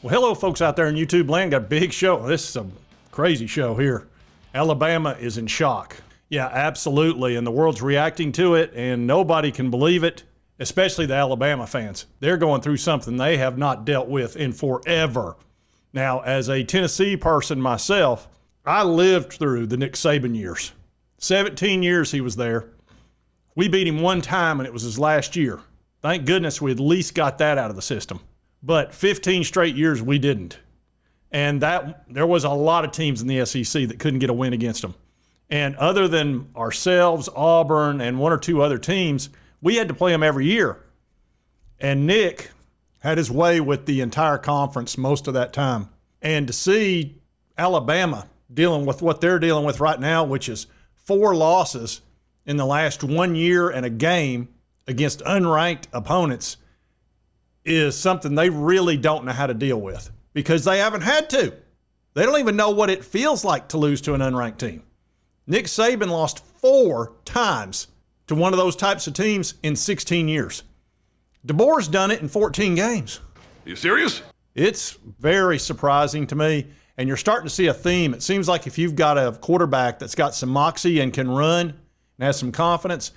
Well, hello, folks out there in YouTube land. Got a big show. This is a crazy show here. Alabama is in shock. Yeah, absolutely. And the world's reacting to it, and nobody can believe it, especially the Alabama fans. They're going through something they have not dealt with in forever. Now, as a Tennessee person myself, I lived through the Nick Saban years. 17 years he was there. We beat him one time, and it was his last year. Thank goodness we at least got that out of the system. But 15 straight years we didn't. And there was a lot of teams in the SEC that couldn't get a win against them. And other than ourselves, Auburn, and one or two other teams, we had to play them every year. And Nick had his way with the entire conference most of that time. And to see Alabama dealing with what they're dealing with right now, which is 4 losses in the last 1 year and a game against unranked opponents, is something they really don't know how to deal with because they haven't had to. They don't even know what it feels like to lose to an unranked team. Nick Saban lost 4 times to one of those types of teams in 16 years. DeBoer's done it in 14 games. Are you serious? It's very surprising to me, and you're starting to see a theme. It seems like if you've got a quarterback that's got some moxie and can run and has some confidence,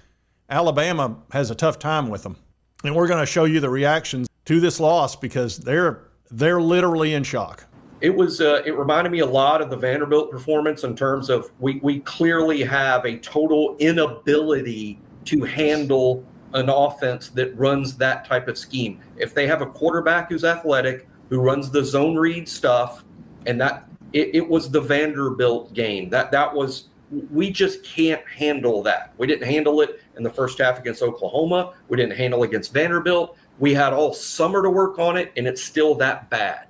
Alabama has a tough time with them. And we're going to show you the reactions to this loss because they're literally in shock. It reminded me a lot of the Vanderbilt performance in terms of we clearly have a total inability to handle an offense that runs that type of scheme. If they have a quarterback who's athletic, who runs the zone read stuff, and that it was the Vanderbilt game. That was, we just can't handle that. We didn't handle it in the first half against Oklahoma. We didn't handle it against Vanderbilt. We had all summer to work on it, and it's still that bad.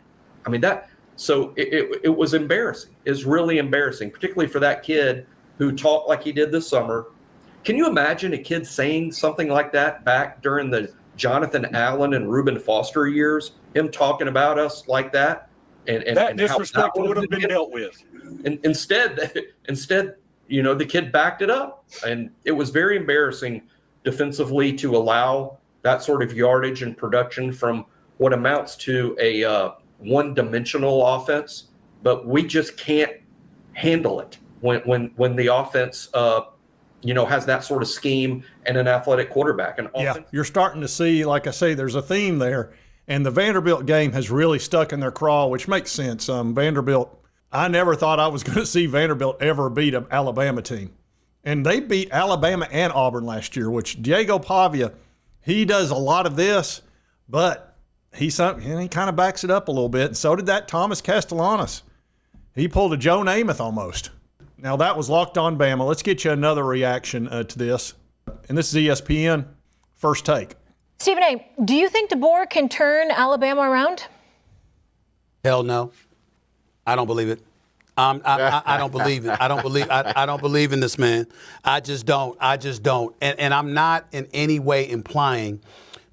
I mean, so it was embarrassing. It's really embarrassing, particularly for that kid who talked like he did this summer. Can you imagine a kid saying something like that back during the Jonathan Allen and Reuben Foster years, him talking about us like that? And that disrespect would have been dealt with. And instead, you know, the kid backed it up, and it was very embarrassing defensively to allow that sort of yardage and production from what amounts to a one-dimensional offense. But we just can't handle it when the offense, has that sort of scheme and an athletic quarterback. Yeah, you're starting to see, like I say, there's a theme there. And the Vanderbilt game has really stuck in their craw, which makes sense. Vanderbilt, I never thought I was going to see Vanderbilt ever beat an Alabama team. And they beat Alabama and Auburn last year, which Diego Pavia, he does a lot of this, but he kind of backs it up a little bit. And so did that Thomas Castellanos. He pulled a Joe Namath almost. Now, that was Locked On Bama. Let's get you another reaction to this. And this is ESPN First Take. Stephen A., do you think DeBoer can turn Alabama around? Hell no. I don't believe it. I don't believe it. I don't believe in this man. I just don't. And I'm not in any way implying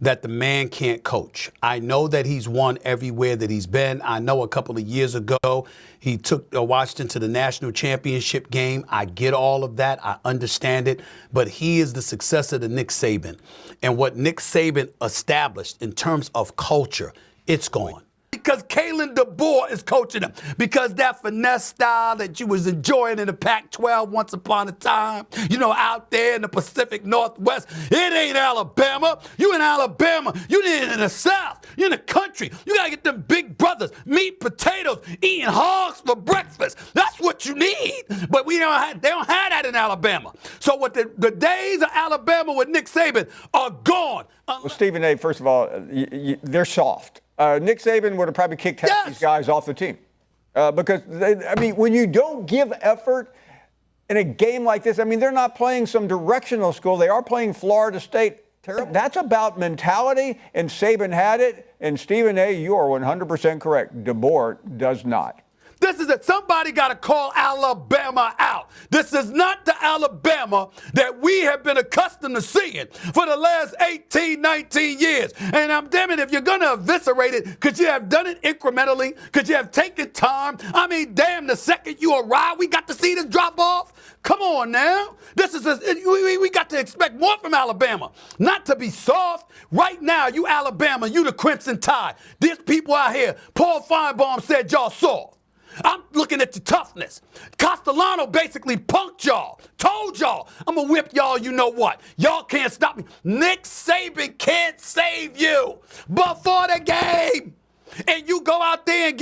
that the man can't coach. I know that he's won everywhere that he's been. I know a couple of years ago he took Washington to the national championship game. I get all of that. I understand it. But he is the successor to Nick Saban. And what Nick Saban established in terms of culture, it's gone. Because Kalen DeBoer is coaching them. Because that finesse style that you was enjoying in the Pac-12 once upon a time, out there in the Pacific Northwest, it ain't Alabama. You in Alabama. You in the South. You in the country. You got to get them big brothers, meat, potatoes, eating hogs for breakfast. That's what you need. But they don't have that in Alabama. So what the days of Alabama with Nick Saban are gone. Well, Stephen A., first of all, they're soft. Nick Saban would have probably kicked half these guys off the team because, when you don't give effort in a game like this, they're not playing some directional school. They are playing Florida State. That's about mentality, and Saban had it. And Stephen A., you are 100% correct. DeBoer does not. This is it. Somebody got to call Alabama out. This is not the Alabama that we have been accustomed to seeing for the last 18, 19 years. And I'm damn it, if you're going to eviscerate it, could you have done it incrementally? Could you have taken time? I mean, damn, the second you arrive, we got to see this drop off. Come on now. This is we got to expect more from Alabama. Not to be soft. Right now, you Alabama, you the Crimson Tide. There's people out here. Paul Feinbaum said y'all soft. I'm looking at your toughness. Castellano basically punked y'all. Told y'all, I'm going to whip y'all you know what. Y'all can't stop me. Nick Saban can't save you before the game. And you go out there and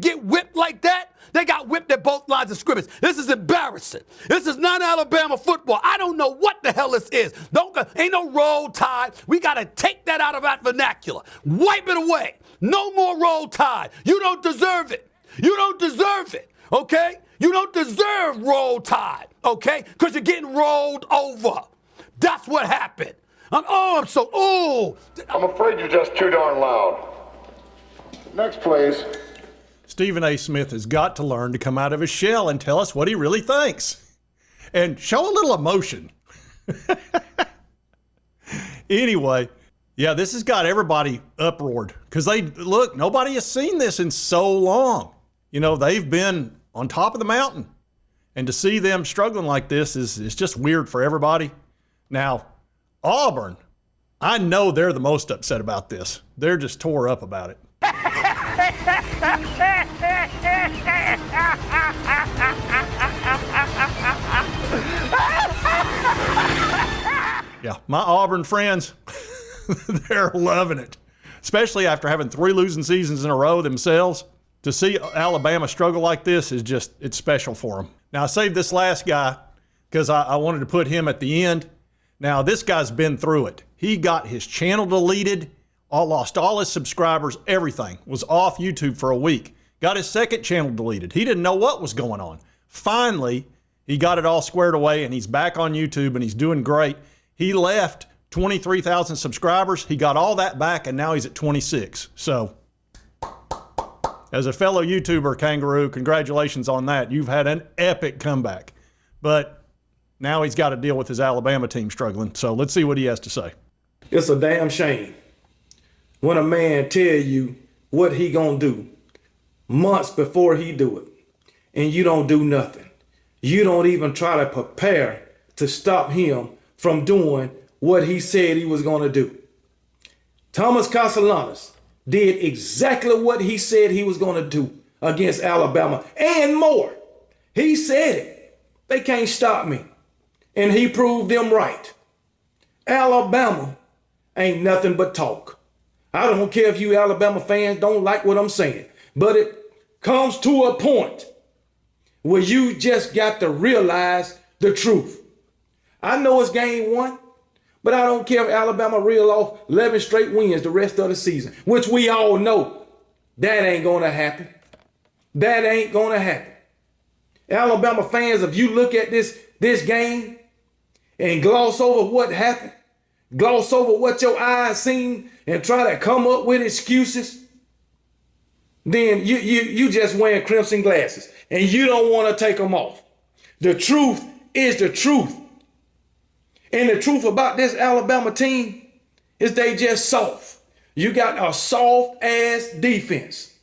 get whipped like that. They got whipped at both lines of scrimmage. This is embarrassing. This is not Alabama football. I don't know what the hell this is. Ain't no roll tide. We got to take that out of that vernacular. Wipe it away. No more roll tide. You don't deserve it. You don't deserve it, okay? You don't deserve roll tide, okay? Because you're getting rolled over. That's what happened. I'm afraid you're just too darn loud. Next, please. Stephen A. Smith has got to learn to come out of his shell and tell us what he really thinks. And show a little emotion. Anyway, yeah, this has got everybody uproared. Because nobody has seen this in so long. You know, they've been on top of the mountain. And to see them struggling like this is just weird for everybody. Now, Auburn, I know they're the most upset about this. They're just tore up about it. Yeah, my Auburn friends, they're loving it. Especially after having 3 losing seasons in a row themselves. To see Alabama struggle like this is just, it's special for them. Now, I saved this last guy because I wanted to put him at the end. Now, this guy's been through it. He got his channel deleted, lost all his subscribers, everything. Was off YouTube for a week. Got his second channel deleted. He didn't know what was going on. Finally, he got it all squared away, and he's back on YouTube, and he's doing great. He left 23,000 subscribers. He got all that back, and now he's at 26. So, as a fellow YouTuber, Kangaroo, congratulations on that. You've had an epic comeback. But now he's got to deal with his Alabama team struggling. So let's see what he has to say. It's a damn shame when a man tell you what he gonna do months before he do it, and you don't do nothing. You don't even try to prepare to stop him from doing what he said he was gonna do. Thomas Castellanos did exactly what he said he was going to do against Alabama and more. He said it. They can't stop me. And he proved them right. Alabama ain't nothing but talk. I don't care if you Alabama fans don't like what I'm saying, but it comes to a point where you just got to realize the truth. I know it's game 1. But I don't care if Alabama reel off 11 straight wins the rest of the season, which we all know that ain't going to happen. That ain't going to happen. Alabama fans, if you look at this game and gloss over what happened, gloss over what your eyes seen and try to come up with excuses, then you just wearing crimson glasses and you don't want to take them off. The truth is the truth. And the truth about this Alabama team is they just soft. You got a soft-ass defense.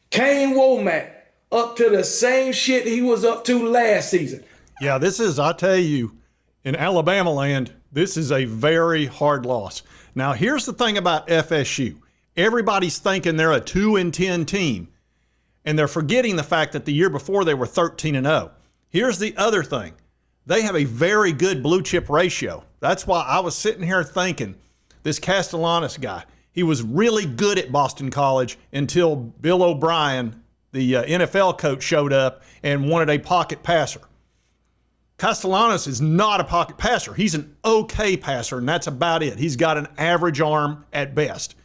Kane Womack up to the same shit he was up to last season. Yeah, this is, I tell you, in Alabama land, this is a very hard loss. Now, here's the thing about FSU. Everybody's thinking they're a 2-10 team, and they're forgetting the fact that the year before they were 13-0. Here's the other thing. They have a very good blue chip ratio. That's why I was sitting here thinking this Castellanos guy, he was really good at Boston College until Bill O'Brien, the NFL coach, showed up and wanted a pocket passer. Castellanos is not a pocket passer. He's an okay passer, and that's about it. He's got an average arm at best.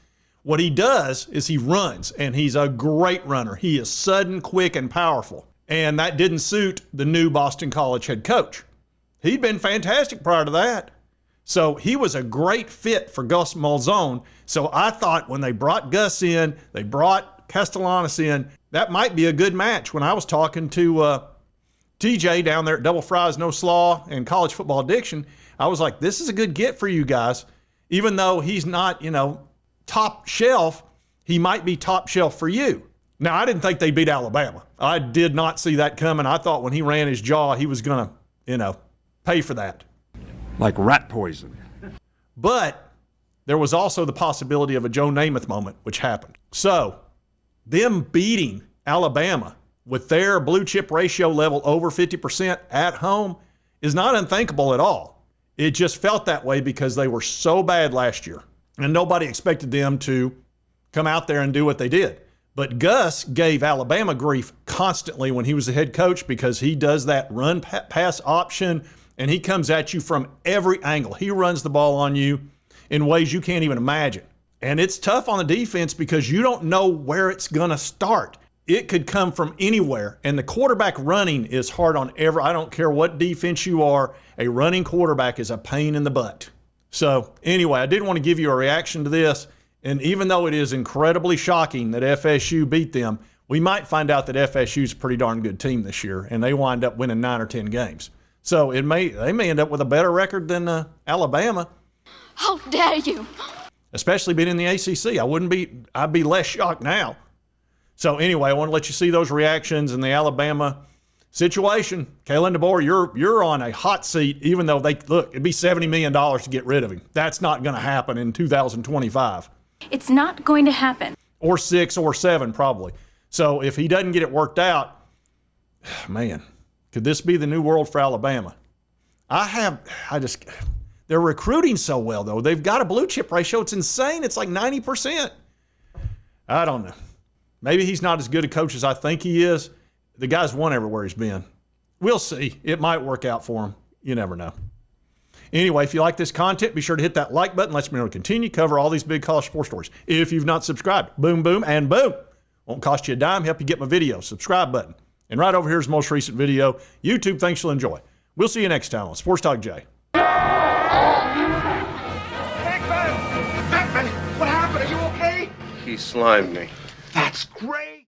What he does is he runs, and he's a great runner. He is sudden, quick, and powerful. And that didn't suit the new Boston College head coach. He'd been fantastic prior to that. So he was a great fit for Gus Malzahn. So I thought when they brought Gus in, they brought Castellanos in, that might be a good match. When I was talking to TJ down there at Double Fries No Slaw and College Football Addiction, I was like, this is a good get for you guys. Even though he's not, top shelf, he might be top shelf for you. Now, I didn't think they'd beat Alabama. I did not see that coming. I thought when he ran his jaw, he was going to, pay for that. Like rat poison. But there was also the possibility of a Joe Namath moment, which happened. So, them beating Alabama with their blue chip ratio level over 50% at home is not unthinkable at all. It just felt that way because they were so bad last year, and nobody expected them to come out there and do what they did. But Gus gave Alabama grief constantly when he was the head coach because he does that run pass option, and he comes at you from every angle. He runs the ball on you in ways you can't even imagine. And it's tough on the defense because you don't know where it's going to start. It could come from anywhere, and the quarterback running is hard on I don't care what defense you are, a running quarterback is a pain in the butt. So anyway, I did want to give you a reaction to this, and even though it is incredibly shocking that FSU beat them, we might find out that FSU is a pretty darn good team this year, and they wind up winning 9 or 10 games. So they may end up with a better record than Alabama. How dare you! Especially being in the ACC. I'd be less shocked now. So anyway, I want to let you see those reactions in the Alabama situation. Kalen DeBoer, you're on a hot seat, even though it'd be $70 million to get rid of him. That's not going to happen in 2025. It's not going to happen. Or 6 or 7 probably. So if he doesn't get it worked out, man, could this be the new world for Alabama? They're recruiting so well, though. They've got a blue chip ratio. It's insane. It's like 90%. I don't know. Maybe he's not as good a coach as I think he is. The guy's won everywhere he's been. We'll see. It might work out for him. You never know. Anyway, if you like this content, be sure to hit that like button. Let's me know to continue cover all these big college sports stories. If you've not subscribed, boom, boom, and boom. Won't cost you a dime. Help you get my video. Subscribe button. And right over here is the most recent video. YouTube, thanks you'll enjoy. We'll see you next time on Sports Talk Jay. What happened? Are you okay? He slimed me. That's great.